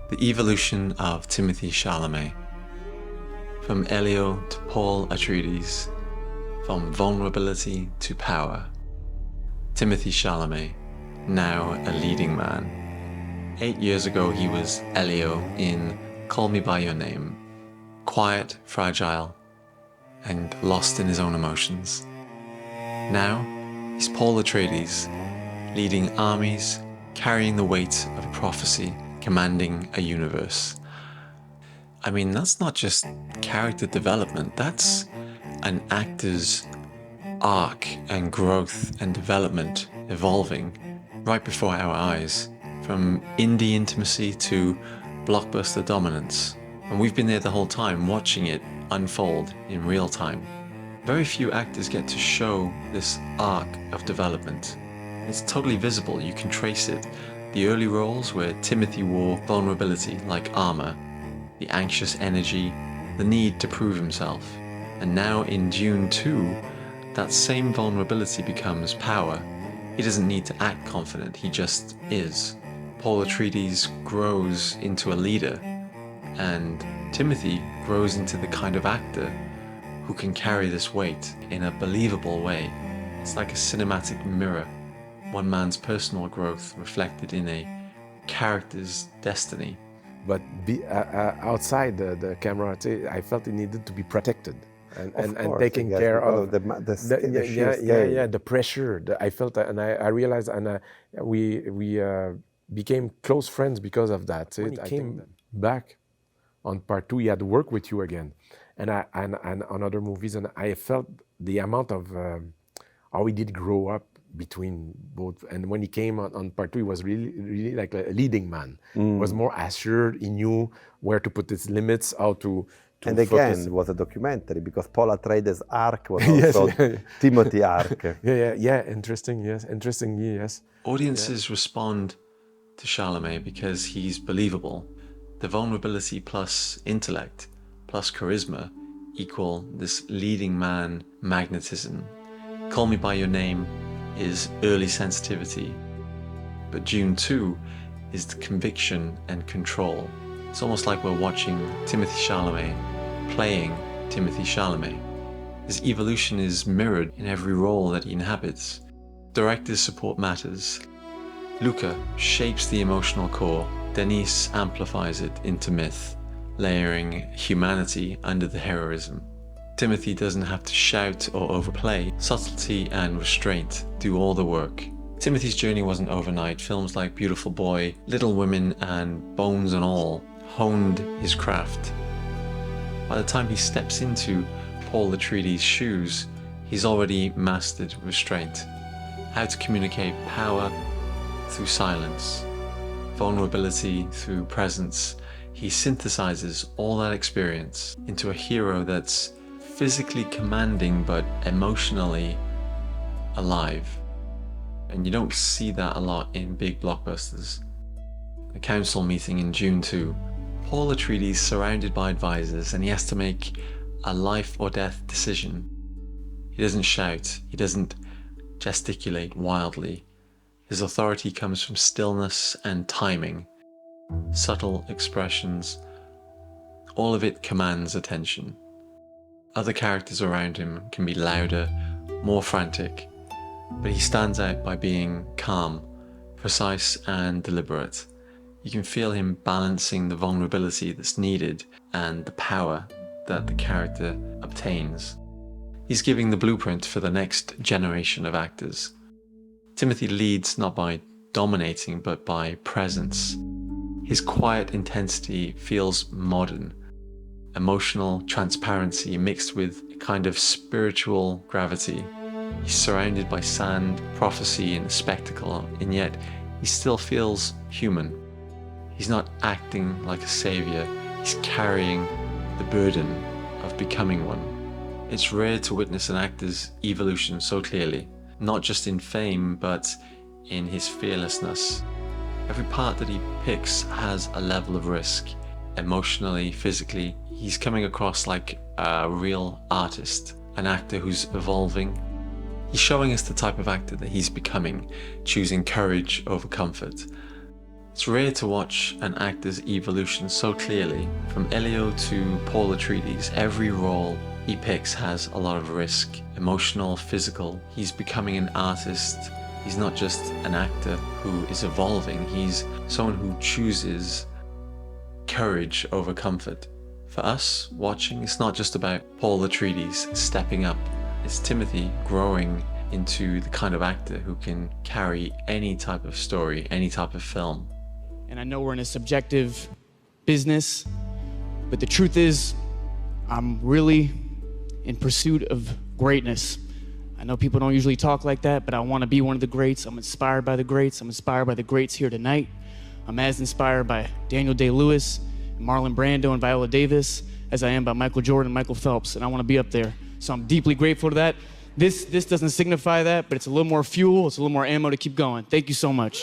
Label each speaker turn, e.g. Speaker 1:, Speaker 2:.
Speaker 1: The evolution of Timothée Chalamet. From Elio to Paul Atreides, from vulnerability to power. Timothée Chalamet, now a leading man. 8 years ago he was Elio in Call Me By Your Name, quiet, fragile, and lost in his own emotions. Now he's Paul Atreides, leading armies, carrying the weight of a prophecy, commanding a universe. I mean, that's not just character development, that's an actor's arc and growth and development evolving right before our eyes, from indie intimacy to blockbuster dominance. And we've been there the whole time, watching it unfold in real time. Very few actors get to show this arc of development. It's totally visible, you can trace it. The early roles where Timothy wore vulnerability like armor, the anxious energy, the need to prove himself. And now in Dune 2, that same vulnerability becomes power. He doesn't need to act confident, he just is. Paul Atreides grows into a leader, and Timothy grows into the kind of actor who can carry this weight in a believable way. It's like a cinematic mirror. One man's personal growth reflected in a character's destiny.
Speaker 2: But outside the camera, I felt it needed to be protected and taken care of. The pressure. I felt that, and I realized, and we became close friends because of that. When he came back on part 2, he had to work with you again, and on other movies, and I felt the amount of how he did grow up between both. And when he came on part 2, he was really like a leading man. He was more assured, he knew where to put his limits, how to
Speaker 3: and
Speaker 2: focus.
Speaker 3: Again, it was a documentary because Paul Atreides' arc was also Timothy arc.
Speaker 2: Interesting, yes.
Speaker 1: Audiences respond to Chalamet because he's believable. The vulnerability plus intellect plus charisma equal this leading man magnetism. Call Me By Your Name is early sensitivity, but Dune 2 is the conviction and control. It's almost like we're watching Timothée Chalamet playing Timothée Chalamet. His evolution is mirrored in every role that he inhabits. Director's support matters. Luca shapes the emotional core. Denis amplifies it into myth, layering humanity under the heroism. Timothy doesn't have to shout or overplay. Subtlety and restraint do all the work. Timothy's journey wasn't overnight. Films like Beautiful Boy, Little Women, and Bones and All honed his craft. By the time he steps into Paul Atreides' shoes, he's already mastered restraint. How to communicate power through silence, vulnerability through presence. He synthesizes all that experience into a hero that's physically commanding but emotionally alive. And you don't see that a lot in big blockbusters. A council meeting in Dune 2. Paul Atreides surrounded by advisors, and he has to make a life or death decision. He doesn't shout, he doesn't gesticulate wildly. His authority comes from stillness and timing, subtle expressions. All of it commands attention. Other characters around him can be louder, more frantic, but he stands out by being calm, precise and deliberate. You can feel him balancing the vulnerability that's needed and the power that the character obtains. He's giving the blueprint for the next generation of actors. Timothy leads not by dominating, but by presence. His quiet intensity feels modern. Emotional transparency mixed with a kind of spiritual gravity. He's surrounded by sand, prophecy, and spectacle, and yet he still feels human. He's not acting like a savior, he's carrying the burden of becoming one. It's rare to witness an actor's evolution so clearly, not just in fame, but in his fearlessness. Every part that he picks has a level of risk, emotionally, physically. He's coming across like a real artist, an actor who's evolving. He's showing us the type of actor that he's becoming, choosing courage over comfort. It's rare to watch an actor's evolution so clearly. From Elio to Paul Atreides, every role he picks has a lot of risk, emotional, physical. He's becoming an artist. He's not just an actor who is evolving, he's someone who chooses courage over comfort. For us watching, it's not just about Paul Atreides stepping up, it's Timothée growing into the kind of actor who can carry any type of story, any type of film.
Speaker 4: And I know we're in a subjective business, but the truth is, I'm really in pursuit of greatness. I know people don't usually talk like that, but I want to be one of the greats. I'm inspired by the greats. I'm inspired by the greats here tonight. I'm as inspired by Daniel Day-Lewis, Marlon Brando, and Viola Davis as I am by Michael Jordan and Michael Phelps, and I want to be up there. So I'm deeply grateful to that. This doesn't signify that, but it's a little more fuel, it's a little more ammo to keep going. Thank you so much.